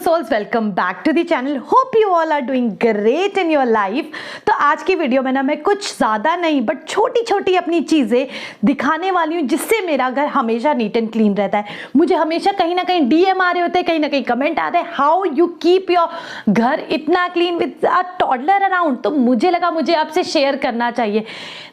souls, welcome back to the channel. Hope you all are doing great in your life. तो आज की video में ना मैं कुछ ज़्यादा नहीं बट छोटी छोटी अपनी चीज़ें दिखाने वाली हूँ जिससे मेरा घर हमेशा नीट एंड क्लीन रहता है। मुझे हमेशा कहीं ना कहीं डीएम आ रहे होते हैं, कहीं ना कहीं कमेंट आ रहे हैं, हाउ यू कीप योर घर इतना clean with a toddler around. तो मुझे लगा मुझे आपसे शेयर करना चाहिए।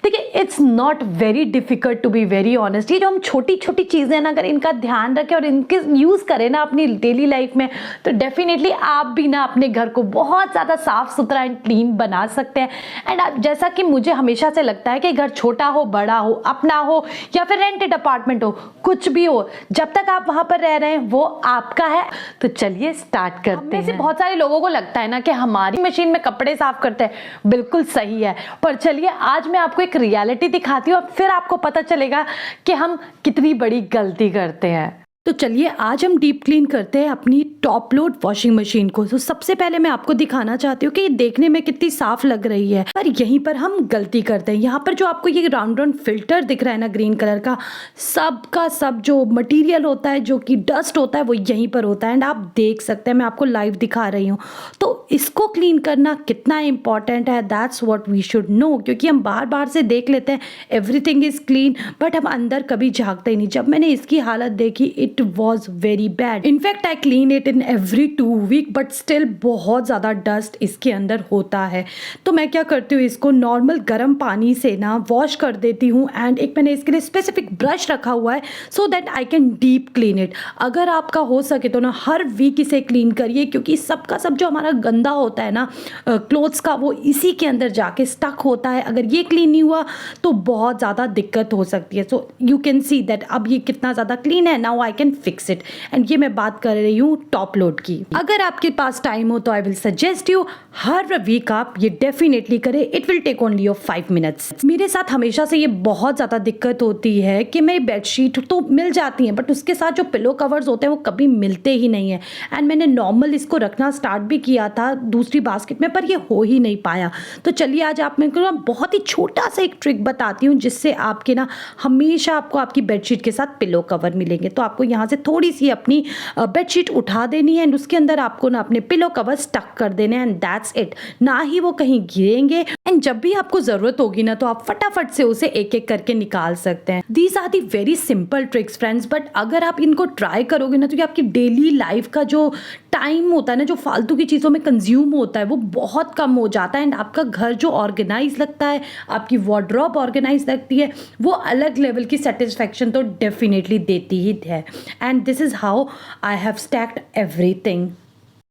देखिए, it's not very difficult to be very honest. ये जो हम छोटी छोटी चीज़ें ना अगर इनका ध्यान रखें और इनके यूज़ करें ना अपनी डेली लाइफ में तो डेफिनेटली आप भी ना अपने घर को बहुत ज़्यादा साफ सुथरा एंड क्लीन बना सकते हैं। एंड जैसा कि मुझे हमेशा से लगता है कि घर छोटा हो, बड़ा हो, अपना हो या फिर रेंटेड अपार्टमेंट हो, कुछ भी हो, जब तक आप वहाँ पर रह रहे हैं वो आपका है। तो चलिए स्टार्ट करते हैं। बहुत सारे लोगों को लगता है ना कि हमारी मशीन में कपड़े साफ करते हैं, बिल्कुल सही है, पर चलिए आज मैं आपको एक रियलिटी दिखाती हूँ और फिर आपको पता चलेगा कि हम कितनी बड़ी गलती करते हैं। तो चलिए आज हम डीप क्लीन करते हैं अपनी टॉप लोड वॉशिंग मशीन को। तो सबसे पहले मैं आपको दिखाना चाहती हूँ कि ये देखने में कितनी साफ लग रही है, पर यहीं पर हम गलती करते हैं। यहाँ पर जो आपको ये राउंड राउंड फिल्टर दिख रहा है ना ग्रीन कलर का, सब का सब जो मटेरियल होता है, जो कि डस्ट होता है, वो यहीं पर होता है। एंड आप देख सकते हैं, मैं आपको लाइव दिखा रही हूँ। तो इसको क्लीन करना कितना इंपॉर्टेंट है, that's what we should know. क्योंकि हम बार बार से देख लेते हैं एवरीथिंग इज क्लीन, बट हम अंदर कभी झांकते ही नहीं। जब मैंने इसकी हालत देखी, it was very bad. In fact I clean it in every 2 week, but still बहुत ज़्यादा डस्ट इसके अंदर होता है। तो मैं क्या करती हूँ, इसको नॉर्मल गर्म पानी से ना वॉश कर देती हूँ। एंड एक मैंने इसके लिए स्पेसिफिक ब्रश रखा हुआ है so that I can deep clean it. अगर आपका हो सके तो ना हर वीक इसे क्लीन करिए, क्योंकि सबका सब जो हमारा गंदा होता है ना क्लोथ्स का, वो इसी के अंदर जाके स्टक होता है। अगर ये क्लीन नहीं हुआ तो बहुत ज़्यादा दिक्कत हो सकती है। So you can see that अब ये कितना ज़्यादा क्लीन है। Now I can fix it. And ये मैं बात कर रही हूँ टॉप लोड की। अगर आपके पास टाइम हो तो आई विल सजेस्ट यू हर वीक आप ये डेफिनेटली करें। It will take only your 5 minutes. मेरे साथ हमेशा से ये बहुत ज़्यादा दिक्कत होती है कि मेरी बेडशीट तो मिल जाती हैं, बट उसके साथ जो पिलो कवर्स होते हैं वो कभी मिलते ही नहीं है। एंड मैंने नॉर्मल इसको रखना स्टार्ट भी किया था दूसरी बास्केट में, पर ये हो ही नहीं पाया। तो चलिए आज आप मेरे को बहुत ही छोटा सा एक ट्रिक बताती हूँ जिससे आपके ना हमेशा आपको आपकी बेडशीट के साथ पिलो कवर मिलेंगे। तो आपको यहाँ से थोड़ी सी अपनी बेडशीट उठा देनी है एंड उसके अंदर आपको ना अपने पिलो कवर स्टक कर देने हैं। And that's it. ना ही वो कहीं गिरेंगे। एंड जब भी आपको जरूरत होगी ना तो आप फटाफट से उसे एक एक करके निकाल सकते हैं। These are the very simple tricks friends, but अगर आप इनको ट्राई करोगे ना तो ये आपकी डेली लाइफ का जो टाइम होता है ना, जो फालतू की चीज़ों में कंज्यूम होता है, वो बहुत कम हो जाता है। एंड आपका घर जो ऑर्गेनाइज लगता है, आपकी वार्डरोब ऑर्गेनाइज लगती है, वो अलग लेवल की सेटिस्फैक्शन तो डेफिनेटली देती ही है। And this is how I have stacked everything.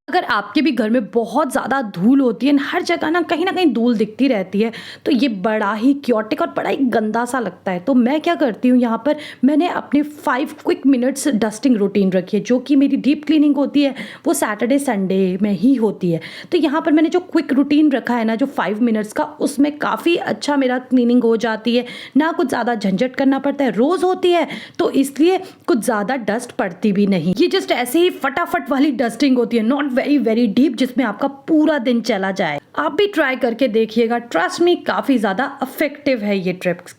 अगर आपके भी घर में बहुत ज़्यादा धूल होती है, हर जगह ना कहीं धूल दिखती रहती है, तो ये बड़ा ही क्योटिक और बड़ा ही गंदा सा लगता है। तो मैं क्या करती हूँ, यहाँ पर मैंने अपने 5 क्विक मिनट्स डस्टिंग रूटीन रखी है। जो कि मेरी डीप क्लीनिंग होती है वो सैटरडे संडे में ही होती है। तो यहाँ पर मैंने जो क्विक रूटीन रखा है ना, जो 5 मिनट्स का, उसमें काफ़ी अच्छा मेरा क्लीनिंग हो जाती है। ना कुछ ज़्यादा झंझट करना पड़ता है, रोज़ होती है तो इसलिए कुछ ज़्यादा डस्ट पड़ती भी नहीं। ये जस्ट ऐसे ही फटाफट वाली डस्टिंग होती है, नॉट वेरी वेरी डीप, जिसमें आपका पूरा दिन चला जाए। आप भी ट्राई करके देखिएगा, ट्रस्ट मी काफी ज्यादा इफेक्टिव है ये ट्रिक्स।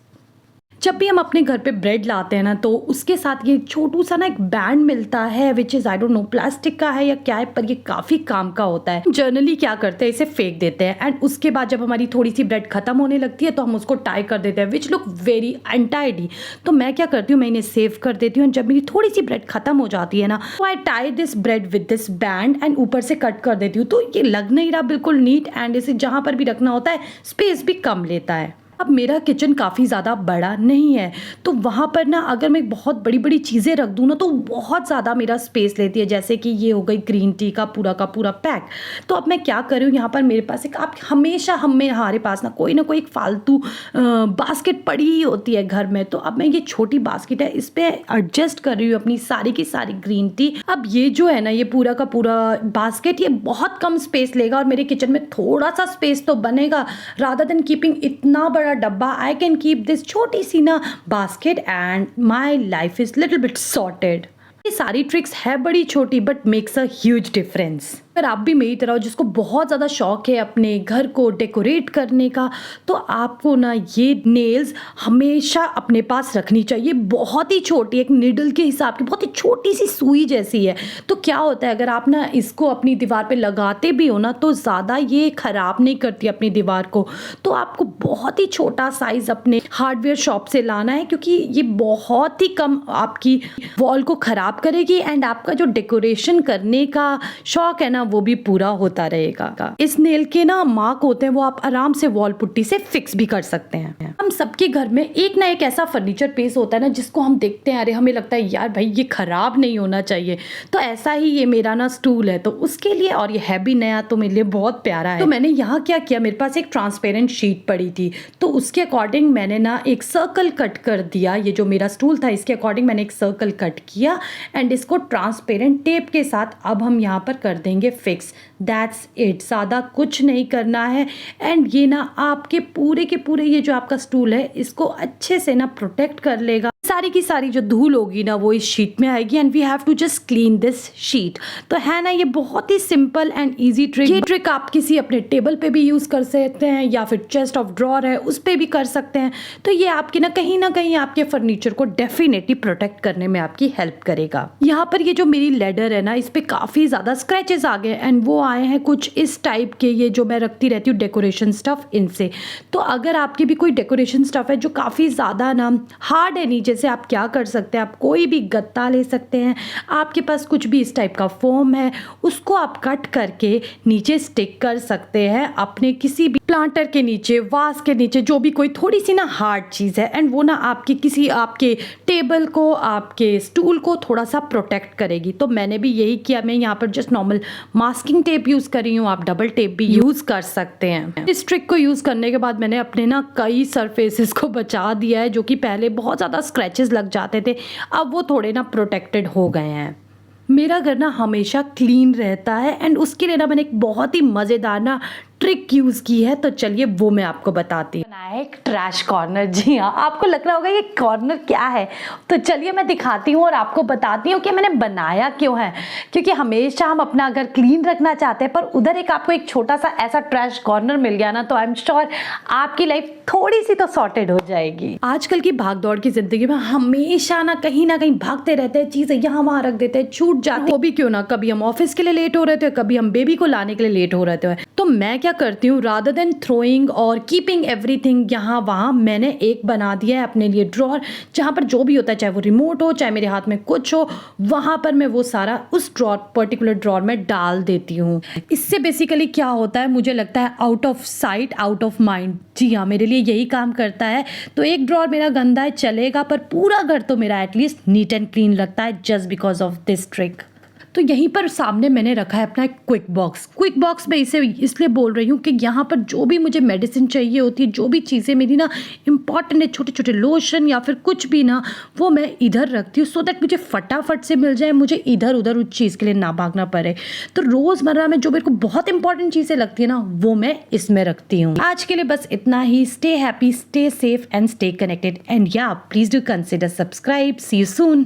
जब भी हम अपने घर पे ब्रेड लाते हैं ना तो उसके साथ ये छोटू सा ना एक बैंड मिलता है, which is I don't know plastic का है या क्या है, पर ये काफी काम का होता है। जनरली क्या करते हैं, इसे फेंक देते हैं। एंड उसके बाद जब हमारी थोड़ी सी ब्रेड खत्म होने लगती है तो हम उसको टाई कर देते हैं, विच लुक वेरी अनटाइडी। तो मैं क्या करती हूँ, मैं इन्हें सेव कर देती हूँ। जब मेरी थोड़ी सी ब्रेड खत्म हो जाती है ना, तो I tie this bread with this band and ऊपर से कट कर देती हूँ। तो ये लग नहीं रहा बिल्कुल नीट, एंड इसे जहाँ पर भी रखना होता है स्पेस भी कम लेता है। अब मेरा किचन काफ़ी ज़्यादा बड़ा नहीं है, तो वहाँ पर ना अगर मैं बहुत बड़ी बड़ी चीज़ें रख दूँ ना तो बहुत ज़्यादा मेरा स्पेस लेती है। जैसे कि ये हो गई ग्रीन टी का पूरा पैक। तो अब मैं क्या कर रही हूँ, यहाँ पर मेरे पास एक, आप हमेशा हमारे पास ना कोई एक फालतू बास्केट पड़ी ही होती है घर में। तो अब मैं ये छोटी बास्केट है, इस पर एडजस्ट कर रही हूँ अपनी सारी की सारी ग्रीन टी। अब ये जो है ना, ये पूरा का पूरा बास्केट, ये बहुत कम स्पेस लेगा और मेरे किचन में थोड़ा सा स्पेस तो बनेगा। रादर देन कीपिंग इतना बड़ा डब्बा, आई कैन कीप दिस छोटी सी ना basket and my life is little bit sorted. ये सारी ट्रिक्स है बड़ी छोटी but makes a huge difference. अगर आप भी मेरी तरह हो जिसको बहुत ज़्यादा शौक है अपने घर को डेकोरेट करने का, तो आपको ना ये नेल्स हमेशा अपने पास रखनी चाहिए। बहुत ही छोटी, एक निडल के हिसाब की बहुत ही छोटी सी सुई जैसी है। तो क्या होता है, अगर आप ना इसको अपनी दीवार पे लगाते भी हो ना, तो ज़्यादा ये ख़राब नहीं करती अपनी दीवार को। तो आपको बहुत ही छोटा साइज़ अपने हार्डवेयर शॉप से लाना है, क्योंकि ये बहुत ही कम आपकी वॉल को ख़राब करेगी एंड आपका जो डेकोरेशन करने का शौक है ना, वो भी पूरा होता रहेगा। इस नेल के ना मार्क होते हैं, वो आप आराम से वॉल पुट्टी से फिक्स भी कर सकते हैं। हम सबके घर में एक ना एक ऐसा फर्नीचर पीस होता है ना, जिसको हम देखते हैं, अरे हमें लगता है यार भाई ये खराब नहीं होना चाहिए। तो ऐसा ही ये मेरा ना स्टूल है, तो उसके लिए, और ये है भी नया, तो मेरे लिए बहुत प्यारा है। तो मैंने यहाँ क्या किया, मेरे पास एक ट्रांसपेरेंट शीट पड़ी थी, तो उसके अकॉर्डिंग मैंने ना एक सर्कल कट कर दिया। ये जो मेरा स्टूल था, इसके अकॉर्डिंग मैंने एक सर्कल कट किया एंड इसको ट्रांसपेरेंट टेप के साथ अब हम यहाँ पर कर देंगे फिक्स। दैट्स इट, ज़्यादा कुछ नहीं करना है। एंड ये ना आपके पूरे के पूरे ये जो आपका स्टूल है, इसको अच्छे से ना प्रोटेक्ट कर लेगा। सारी की सारी जो धूल होगी ना, वो इस शीट में आएगी and we have to just clean this sheet. तो है ना, ये बहुत ही सिंपल एंड इजी ट्रिक। ये ट्रिक आप किसी अपने टेबल पे भी यूज़ कर सकते हैं, या फिर चेस्ट ऑफ ड्रॉर है उस पे भी कर सकते हैं। तो ये आपकी ना कहीं आपके फर्नीचर को डेफिनेटली प्रोटेक्ट करने में आपकी हेल्प करेगा। यहाँ पर ये जो मेरी लेडर है ना, इस पे काफ़ी ज़्यादा स्क्रैचेस आ गए एंड वो आए हैं कुछ इस टाइप के, ये जो मैं रखती रहती हूँ डेकोरेशन स्टफ, इनसे। तो अगर आपकी भी कोई डेकोरेशन स्टफ है जो काफ़ी ज़्यादा ना हार्ड है नीचे से, आप क्या कर सकते हैं, आप कोई भी गत्ता ले सकते हैं, आपके पास कुछ भी इस टाइप का फोम है, उसको आप कट करके नीचे स्टिक कर सकते हैं अपने किसी भी प्लांटर के नीचे, वास के नीचे, जो भी कोई थोड़ी सी ना हार्ड चीज़ है, एंड वो ना आपके टेबल को, आपके स्टूल को थोड़ा सा प्रोटेक्ट करेगी। तो मैंने भी यही किया। मैं यहाँ पर just normal masking tape use कर रही हूँ, आप डबल टेप भी यूज़ कर सकते हैं। इस ट्रिक को यूज़ करने के बाद मैंने अपने ना कई सरफेसेस को बचा दिया है, जो कि पहले बहुत ज़्यादा स्क्रैचेस लग जाते थे, अब वो थोड़े ना प्रोटेक्टेड हो गए हैं। मेरा घर ना हमेशा क्लीन रहता है एंड उसके लिए ना मैंने एक बहुत ही मज़ेदार ना ट्रिक यूज़ की है। तो चलिए वो मैं आपको बताती हूँ। बनाया एक ट्रैश कॉर्नर। जी हाँ, आपको लग रहा होगा ये कॉर्नर क्या है, तो चलिए मैं दिखाती हूँ और आपको बताती हूँ कि मैंने बनाया क्यों है। क्योंकि हमेशा हम अपना घर क्लीन रखना चाहते हैं, पर उधर एक आपको एक छोटा सा ऐसा ट्रैश कॉर्नर मिल गया ना, तो आई एम श्योर आपकी लाइफ थोड़ी सी तो सॉर्टेड हो जाएगी। आजकल की भागदौड़ की जिंदगी में हमेशा ना कहीं भागते रहते हैं, चीज़ें यहाँ वहाँ रख देते हैं, छूट जाते हैं। वो भी क्यों ना, कभी हम ऑफिस के लिए लेट हो रहे थे, कभी हम बेबी को लाने के लिए लेट हो रहे थे। तो मैं क्या करती हूँ, रादर देन थ्रोइंग और कीपिंग एवरीथिंग यहाँ वहाँ, मैंने एक बना दिया है अपने लिए ड्रॉर, जहाँ पर जो भी होता है, चाहे वो रिमोट हो, चाहे मेरे हाथ में कुछ हो, वहाँ पर मैं वो सारा उस ड्रॉर, पर्टिकुलर ड्रॉर में डाल देती हूँ। इससे बेसिकली क्या होता है, मुझे लगता है out of sight out of mind. जी हाँ, मेरे लिए यही काम करता है। तो एक ड्रॉर मेरा गंदा है चलेगा, पर पूरा घर तो मेरा एटलीस्ट नीट एंड क्लीन लगता है, just because of this trick. तो यहीं पर सामने मैंने रखा है अपना एक क्विक बॉक्स मैं इसे इसलिए बोल रही हूँ कि यहाँ पर जो भी मुझे मेडिसिन चाहिए होती है, जो भी चीज़ें मेरी ना इंपॉर्टेंट है, छोटे छोटे लोशन या फिर कुछ भी ना, वो मैं इधर रखती हूँ, सो दैट मुझे फटाफट से मिल जाए, मुझे इधर उधर उस चीज़ के लिए ना भागना पड़े। तो रोज़मर्रा में जो मेरे को बहुत इंपॉर्टेंट चीज़ें लगती है ना, वो मैं इसमें रखती हूँ। आज के लिए बस इतना ही। Stay happy, stay safe and stay connected, and या please do consider subscribe. See you soon.